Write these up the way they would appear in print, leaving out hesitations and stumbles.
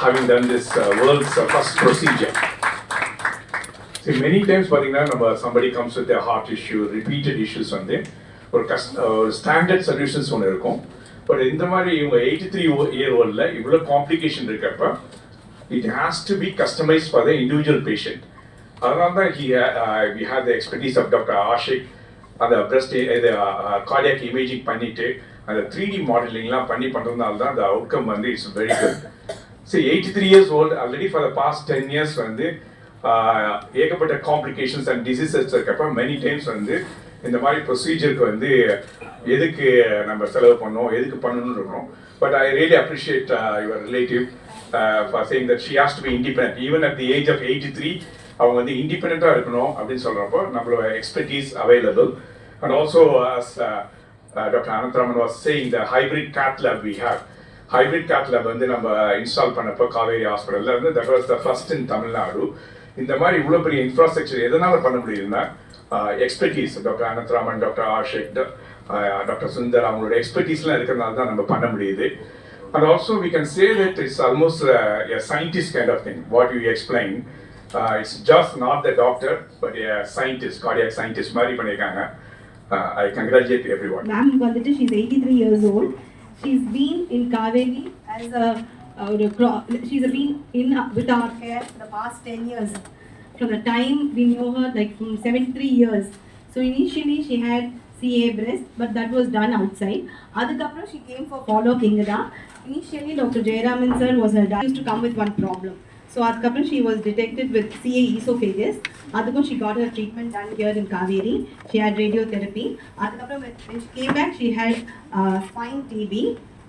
having done this world's first procedure. See, many times somebody comes with a heart issue, repeated issues or standard solutions on இருக்கும். But in the மாதிரி இவங்க 83-year-oldல இவ்வளவு complication இருக்கப்ப it has to be customized for the individual patient. அதனால தான் we had the expertise of Dr. Ashik அந்த breast cardiac imaging பண்ணிட்டு அந்த 3D மாடலிங்லாம் பண்றதுனால தான் the outcome is very good. See, 83 years old already for the past 10 years ஏகப்பட்ட complications and diseases இருக்கப்ப many times இந்த மாதிரி ப்ரொசீஜருக்கு எதுக்கு நம்ம செலவு பண்ணோம் எதுக்கு பண்ணணும்னு இருக்கணும். But I really appreciate your relative for saying that she has to be independent even at the age of 83 அவங்க இண்டிபெண்டண்ட்டாக இருக்கணும் அப்படின்னு சொல்கிறப்போ நம்மளோட expertise available. And also doctor Anantharaman was saying the hybrid cath lab we have. Hybrid cath lab நம்ம install பண்ணப்போ காவேரி ஹாஸ்பிட்டலில் that was the first in Tamil Nadu. இந்த மாதிரி இவ்வளோ பெரிய இன்ஃப்ராஸ்ட்ரக்சர் எதனால பண்ண முடியுதுன்னா expertise doctor Anantharaman, doctor Ashiq, doctor Sundar அவங்களோட எக்ஸ்பர்டீஸ்லாம் இருக்கிறதுனால தான் நம்ம பண்ண முடியுது. And also we can say that it's almost a scientist kind of thing what you explain. It's just not the doctor but a scientist, cardiac scientist மாதிரி பண்ணியிருக்காங்க. I congratulate everyone. மேம் வந்துட்டு she is 83 years old. She's been in Kauvery as a she's been in with our care for the past 10 years. From the time we knew her, like from 73 years. So initially she had CA breast, but that was done outside. Adukapra she came for follow-up Ingada. Initially Dr. Jayaraman sir was her doctor, used to come with one problem. So adukapra she was detected with CA esophagus. Adukapra she got her treatment done here in Kauvery. She had radiotherapy. Adukapra when she came back she had spine TB.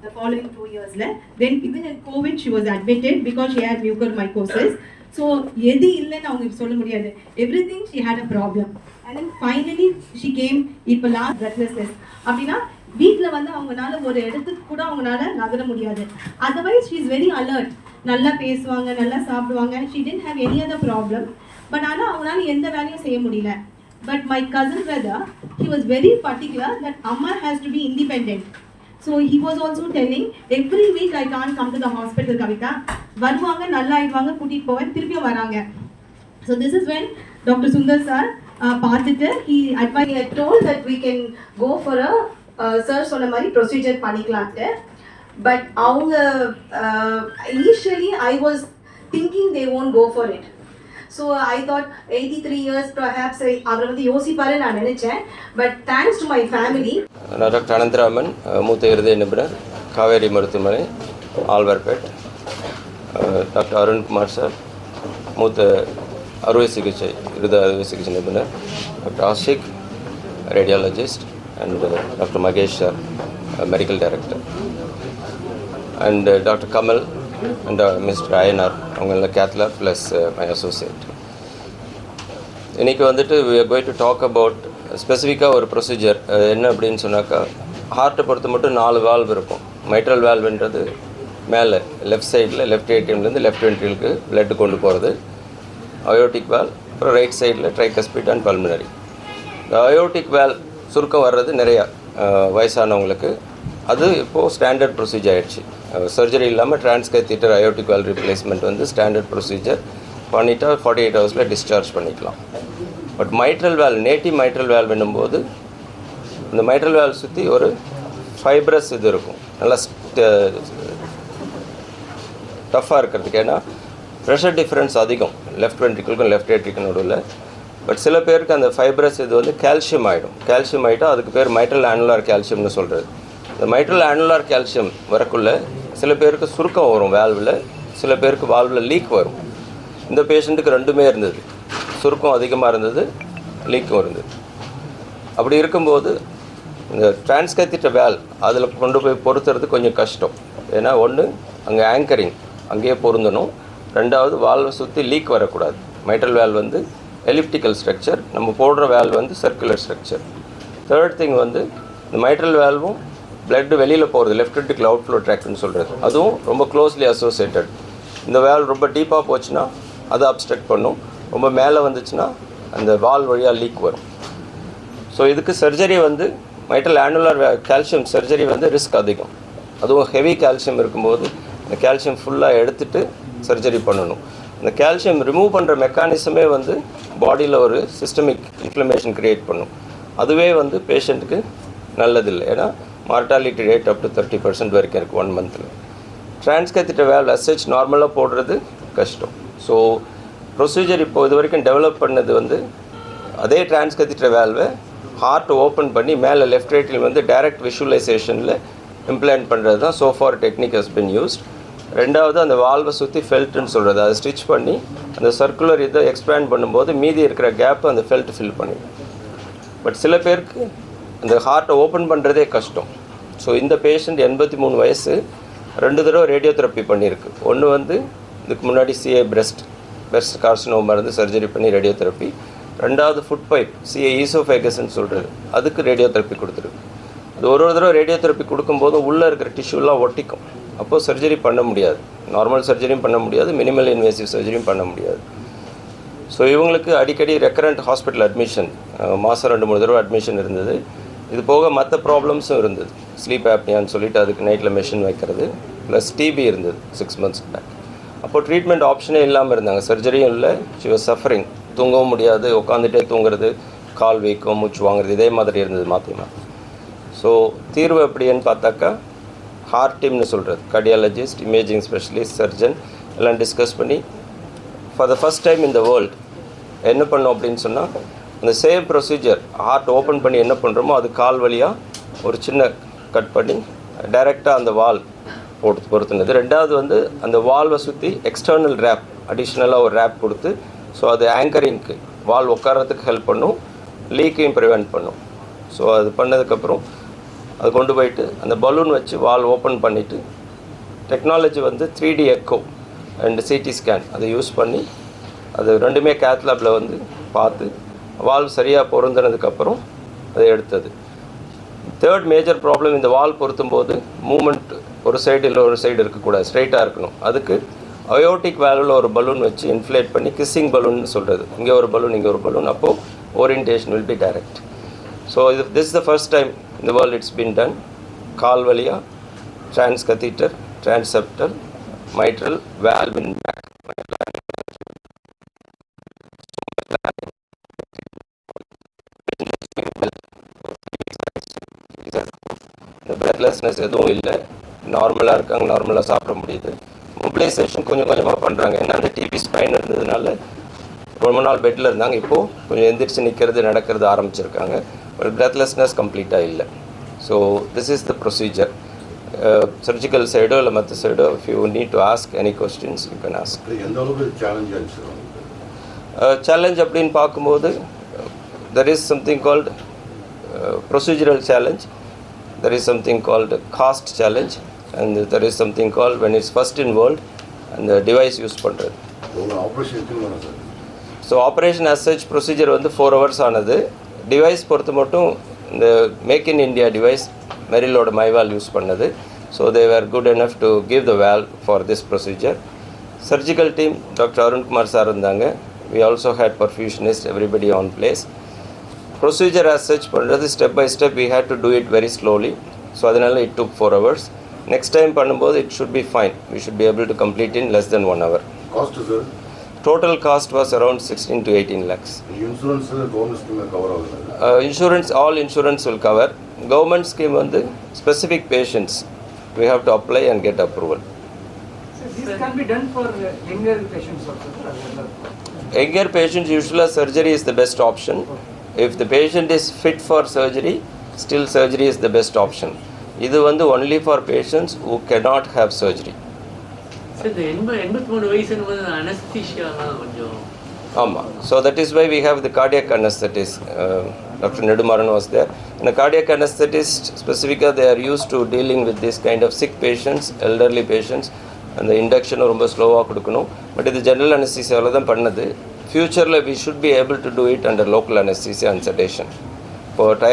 The following 2 years then even in COVID she was admitted because she had mucormycosis. So எது இல்லைன்னு அவங்க சொல்ல முடியாது. Everything she had a problem. And then finally she came இப்போ last breathlessness அப்படின்னா வீட்டில் அவங்களால ஒரு இடத்துக்கு கூட அவங்களால நகர முடியாது. Otherwise she is very alert. நல்லா பேசுவாங்க, நல்லா சாப்பிடுவாங்க. She didn't have any other problem. But ஆனால் அவங்களால எந்த வேலையும் செய்ய முடியல. But my cousin brother, he was very particular that Amma has to be independent. So he was also telling every week I can't come to the hospital Kavita. வருவாங்க, நல்லா ஆயிடுவாங்க, கூட்டிட்டு போவேன், திருப்பியும் வராங்க. So this is when Dr. Sundar sir பார்த்துட்டு he advised, he told that we can go for a sir சொன்ன மாதிரி procedure பண்ணிக்கலாம்ட்டு. But அவங்க initially I was thinking they won't go for it. So I thought 83 years perhaps அவர் யோசிப்பாரு நான் நினைச்சேன். But thanks to my family. நான் doctor Anantharaman, மூத்த இருதய நிபுணர், காவேரி மருத்துவமனை, ஆழ்வார்பேட். டாக்டர் அருண்குமார் சார், மூத்த அறுவை சிகிச்சை, இருதய அறுவை சிகிச்சை நிபுணர். Doctor Ashiq, radiologist. And doctor Mahesh sir, medical director. And doctor Kamal and mister INR, அவங்க கேத்லாப் ப்ளஸ் மை அசோசியேட். இன்றைக்கி we are going to talk about ஸ்பெசிஃபிக்காக ஒரு ப்ரொசீஜர். என்ன அப்படின்னு சொன்னாக்கா, ஹார்ட்டை பொறுத்த மட்டும் 4 வால்வ் இருக்கும். மைட்ரல் வால்வ்ன்றது மேலே லெஃப்ட் சைடில் லெஃப்ட் ஏடிஎம்லேருந்து லெஃப்ட் வென்ட்ரிலுக்கு பிளட் கொண்டு போகிறது. அயோட்டிக் வால்வ், அப்புறம் ரைட் சைடில் ட்ரைகஸ்பிட் அண்ட் பல்மினரி. இந்த அயோட்டிக் வால்வ் சுருக்கம் வர்றது நிறையா வயசானவங்களுக்கு. அது இப்போது ஸ்டாண்டர்ட் ப்ரொசீஜர் ஆகிடுச்சு. சர்ஜரி இல்லாமல் transcatheter aortic valve replacement standard procedure பண்ணிட்டா 48 ஹவர்ஸில் டிஸ்சார்ஜ் பண்ணிக்கலாம். But mitral valve, native mitral valve என்னும்போது இந்த மைட்ரல் வால்வ் சுற்றி ஒரு ஃபைப்ரஸ் இது இருக்கும், நல்லா டஃப்பாக இருக்கிறதுக்கு. ஏன்னா ப்ரெஷர் டிஃப்ரென்ஸ் அதிகம் லெஃப்ட் வென்ட்ரிக்கிளுக்கும் லெஃப்ட் ஏட்ரிக்கும் நடுவில். பட் சில பேருக்கு அந்த ஃபைப்ரஸ் இது கால்சியம் ஆகிடும். கால்சியம் ஆகிட்டால் அதுக்கு பேர் மைட்ரல் ஆனுலார் கால்சியம்னு சொல்கிறது. இந்த மைட்ரல் ஆனுலார் கால்சியம் வரக்குள்ளே சில பேருக்கு சுருக்கம் வரும் வால்வில், சில பேருக்கு வால்வில் லீக் வரும். இந்த பேஷண்ட்டுக்கு ரெண்டுமே இருந்தது, சுருக்கம் அதிகமாக இருந்தது, லீக்கும் இருந்தது. அப்படி இருக்கும்போது இந்த டிரான்ஸ்கேத்தீட்டர் வால்வ் அதில் கொண்டு போய் பொருத்துறது கொஞ்சம் கஷ்டம். ஏன்னா ஒன்று அங்கே ஆங்கரிங் அங்கேயே பொருந்தணும், ரெண்டாவது வால்வை சுற்றி லீக் வரக்கூடாது. மைட்ரல் வால்வ் எலிப்டிக்கல் ஸ்ட்ரக்சர், நம்ம போடுற valve circular structure. Third thing இந்த மைட்ரல் வால்வும் பிளட் வெளியில் போகிறது, லெஃப்ட் வென்ட்ரிக்கல் அவுட்ஃப்ளோ ட்ராக்ட்னு சொல்கிறது, அதுவும் ரொம்ப க்ளோஸ்லி அசோசியேட்டட். இந்த வால்வ் ரொம்ப டீப்பாக போச்சுன்னா அதை அப்ஸ்ட்ரக்ட் பண்ணும், ரொம்ப மேலே வந்துச்சுன்னா அந்த வால்வ் வழியாக லீக் வரும். ஸோ இதுக்கு surgery mitral annular calcium surgery risk அதிகம். அதுவும் ஹெவி கால்சியம் இருக்கும்போது இந்த கால்சியம் ஃபுல்லாக எடுத்துகிட்டு சர்ஜரி பண்ணணும். இந்த கால்சியம் ரிமூவ் பண்ணுற மெக்கானிசமே வந்து பாடியில் ஒரு சிஸ்டமிக் இன்ஃப்ளமேஷன் க்ரியேட் பண்ணும். அதுவே வந்து பேஷண்ட்டுக்கு நல்லதில்லை. ஏன்னா மார்ட்டாலிட்டி ரேட் அப் டு 30% வரைக்கும் இருக்குது 1 monthல. டிரான்ஸ்கேத்தீட்டர் வேல்வ் அசச் நார்மலாக போடுறது கஷ்டம். ஸோ ப்ரொசீஜர் இப்போ இது வரைக்கும் டெவலப் பண்ணது வந்து அதே டிரான்ஸ்கேத்தீட்டர் வேல்வை ஹார்ட் ஓப்பன் பண்ணி மேலே லெஃப்ட் ரைட்டில் வந்து டைரக்ட் விஷுவலைசேஷனில் இம்ப்ளான்ட் பண்ணுறது தான் so far technique has been used. ரெண்டாவது அந்த வால்வை சுற்றி ஃபெல்ட்டுன்னு சொல்கிறது, அதை ஸ்டிச் பண்ணி அந்த சர்க்குலர் இதை எக்ஸ்பேண்ட் பண்ணும்போது மீதி இருக்கிற கேப்பை அந்த ஃபெல்ட் ஃபில் பண்ணிடும். பட் சில பேருக்கு அந்த ஹார்ட்டை ஓப்பன் பண்ணுறதே கஷ்டம். ஸோ இந்த பேஷண்ட் 83 வயசு 2 தடவை ரேடியோதெரப்பி பண்ணியிருக்கு. ஒன்று வந்து இதுக்கு முன்னாடி சிஏ பிரஸ்ட் கார்சினோமா இருந்து சர்ஜரி பண்ணி ரேடியோதெரப்பி. ரெண்டாவது ஃபுட் பைப் சிஏ ஈசோஃபேகஸ்ன்னு சொல்கிறது, அதுக்கு ரேடியோதெரப்பி கொடுத்துருக்கு. அது ஒரு தடவை ரேடியோதெரப்பி கொடுக்கும்போது உள்ளே இருக்கிற டிஷ்யூலாம் ஒட்டிக்கும். அப்போது சர்ஜரி பண்ண முடியாது, நார்மல் சர்ஜரியும் பண்ண முடியாது, மினிமல் இன்வேசிவ் சர்ஜரியும் பண்ண முடியாது. ஸோ இவங்களுக்கு அடிக்கடி ரெக்கரண்ட் ஹாஸ்பிட்டல் அட்மிஷன், மாதம் 2-3 தடவை அட்மிஷன் இருந்தது. இது போக மற்ற ப்ராப்ளம்ஸும் இருந்தது. ஸ்லீப் ஆப்னியான்னு சொல்லிட்டு அதுக்கு நைட்டில் மெஷின் வைக்கிறது, ப்ளஸ் டிபி இருந்தது 6 months பேக். அப்போது ட்ரீட்மெண்ட் ஆப்ஷனே இல்லாமல் இருந்தாங்க, சர்ஜரியும் இல்லை. ஷி வாஸ் சஃபரிங், தூங்கவும் முடியாது, உட்காந்துட்டே தூங்குறது, கால் வீக்கம், மூச்சு வாங்குறது, இதே மாதிரி இருந்தது மாற்றி மாற்றி. ஸோ தீர்வு எப்படின்னு பார்த்தாக்கா ஹார்ட் டீம்னு சொல்கிறது, கார்டியாலஜிஸ்ட், இமேஜிங் ஸ்பெஷலிஸ்ட், சர்ஜன் எல்லாம் டிஸ்கஸ் பண்ணி ஃபார் த ஃபஸ்ட் டைம் இந்த வேர்ல்டு என்ன பண்ணோம் அப்படின்னு சொன்னால், அந்த சேம் ப்ரொசீஜர் ஹார்ட் ஓப்பன் பண்ணி என்ன பண்ணுறோமோ அது கால் வழியாக ஒரு சின்ன கட் பண்ணி டைரெக்டாக அந்த வால் பொறுத்துனது. ரெண்டாவது வந்து அந்த வால்வை சுற்றி எக்ஸ்டர்னல் ரேப், அடிஷ்னலாக ஒரு ரேப் கொடுத்து, ஸோ அது ஆங்கரிங்க்கு வால் உட்காரத்துக்கு ஹெல்ப் பண்ணும், லீக்கையும் ப்ரிவெண்ட் பண்ணும். ஸோ அது பண்ணதுக்கப்புறம் அது கொண்டு போயிட்டு அந்த பலூன் வச்சு வால் ஓப்பன் பண்ணிவிட்டு, டெக்னாலஜி வந்து 3D echo and CT scan அதை யூஸ் பண்ணி அது ரெண்டுமே கேத்லாப்பில் வந்து பார்த்து வால்வ் சரியாக பொருந்தினதுக்கப்புறம் அதை எடுத்தது. தேர்ட் மேஜர் ப்ராப்ளம், இந்த வால் பொருத்தும் போது மூமெண்ட் ஒரு சைடு இல்லை ஒரு சைடு இருக்கக்கூடாது, ஸ்ட்ரைட்டாக இருக்கணும். அதுக்கு அயோட்டிக் வேல்வில் ஒரு பலூன் வச்சு இன்ஃப்ளேட் பண்ணி கிஸ்ஸிங் பலூன்னு சொல்கிறது, இங்கே ஒரு பலூன் இங்கே ஒரு பலூன், அப்போது orientation will be direct. So this is the first time in the world it's been done. கால் வழியா transcatheter, transeptal, mitral, valve in back. இந்த பிரெத்லெஸ்னஸ் எதுவும் இல்லை, நார்மலாக இருக்காங்க, நார்மலாக சாப்பிட முடியுது. மொபிலைசேஷன் கொஞ்சம் கொஞ்சமாக பண்ணுறாங்க. ஏன்னா அந்த டிபி ஸ்பைன் இருந்ததுனால ரொம்ப நாள் பெட்டில் இருந்தாங்க, இப்போது கொஞ்சம் எந்திரிச்சு நிற்கிறது நடக்கிறது ஆரம்பிச்சிருக்காங்க. ஒரு பிரெத்லெஸ்னஸ் கம்ப்ளீட்டாக இல்லை. So this is the procedure. Surgical சைடோ இல்லை மற்ற சைடோ, if you need to ask any questions you can ask. எந்த அளவுக்கு சேலஞ்ச் ஆச்சு? சேலஞ்ச் அப்படின்னு பார்க்கும்போது there is something called procedural challenge, there is something called cost challenge, and there is something call when it's first in world அந்த device use பண்ணுறது. Operation sir. So operation as such procedure வந்து 4 hours ஆனது. Device பொறுத்த மட்டும் இந்த make in India device மெரிலோட Myval use பண்ணது. So they were good enough to give the valve for this procedure. Surgical team doctor Arunkumar sir இருந்தாங்க. We also had perfusionist, everybody on place. Procedure as such பண்ணுறது step by step we had to do it very slowly. So அதனால it took 4 hours. Next time பண்ணும்போது it should be fine, we should be able to complete in less than 1 hour. Cost sir? Total cost was around 16 to 18 lakhs. Insurance government scheme cover ஆகுது? Insurance, all insurance will cover. Government scheme வந்து specific patients we have to apply and get approval. So this can be done for younger patients also? Younger patients usually surgery is the best option. If the patient is fit for surgery, still surgery is the best option. இது வந்து only for patients who cannot have surgery. Sir இந்த 83 வயசுன்னு அனஸ்தீஷியாலாம் கொஞ்சம். ஆமாம். So that is why we have the cardiac anaesthetist. Doctor Nedumaran was there. இந்த cardiac anaesthetist ஸ்பெசிஃபிக்காக they are use to dealing with this kind of sick patients, elderly patients. அந்த இண்டக்ஷனும் ரொம்ப ஸ்லோவாக கொடுக்கணும். பட் இது ஜென்ரல் அனஸ்தீசியாவில் தான் பண்ணது. ஃப்யூச்சரில் we should be able to do it under local anaesthesia and sedation. இப்போது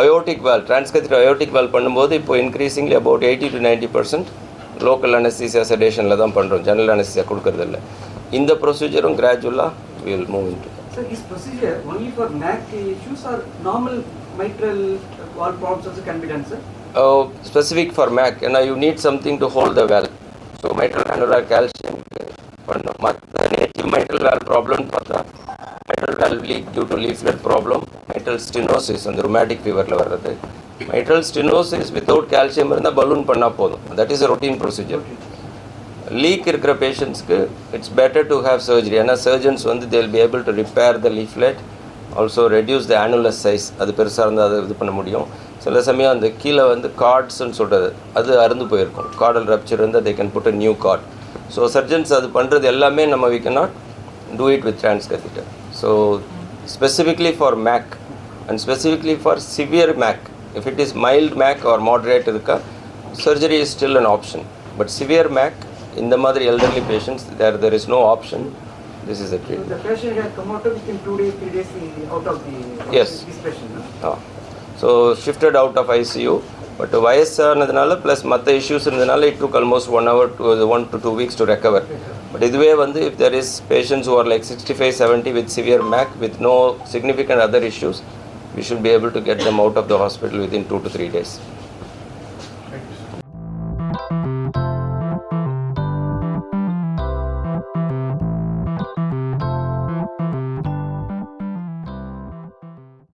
aortic valve, transcatheter aortic valve பண்ணும்போது இப்போ increasingly about 80 to 90% local anaesthesia செடேஷனில் தான் பண்ணுறோம், ஜெனரல் அனஸ்தீசியா கொடுக்கறதில்ல. இந்த ப்ரொசீஜரும் கிராஜுவலாக will move into. So this procedure only for neck issues or normal mitral valve problems also can be done, sir? Specific for MAC, and you need something to hold the valve. So mitral annular calcium பண்ணோம். மற்ற native mitral valve ப்ராப்ளம்னு பார்த்தா mitral valve leak due to leaflet problem, mitral stenosis அந்த rheumatic ஃபீவரில் வர்றது, mitral stenosis without calcium இருந்தால் balloon பண்ணால் போதும். That is a routine procedure. Leak இருக்கிற பேஷண்ட்ஸ்க்கு it's better to have surgery. ஏன்னா சர்ஜன்ஸ் வந்து they will be able to repair the leaflet, also reduce the annular size. அது பெருசாக இருந்தால் அதை இது பண்ண முடியும். சில சமயம் அந்த கீழே வந்து கார்ட்ஸ்ன்னு சொல்கிறது அது அறுந்து போயிருக்கும். கார்டல் ரப்சர் வந்து they can put a new cord. So surgeons அது பண்ணுறது எல்லாமே நம்ம we cannot do it with transcatheter. So specifically for MAC and specifically for severe MAC, if it is mild MAC or moderate இருக்கா, surgery is still an option. But severe MAC, in the மாதிரி elderly patients, there is no option. This is the So treatment. the patient had come out within 2 days, 3 days out of the Yes. this patient. No? So shifted out of ICU, but வயசானதுனால plus மற்ற issues இருந்ததுனால it took almost 1 hour to 1 to 2 weeks to recover. But இதுவே வந்து if there is patients who are like 65, 70 with severe MAC with no significant other issues, we should be able to get them out of the hospital within 2 to 3 days.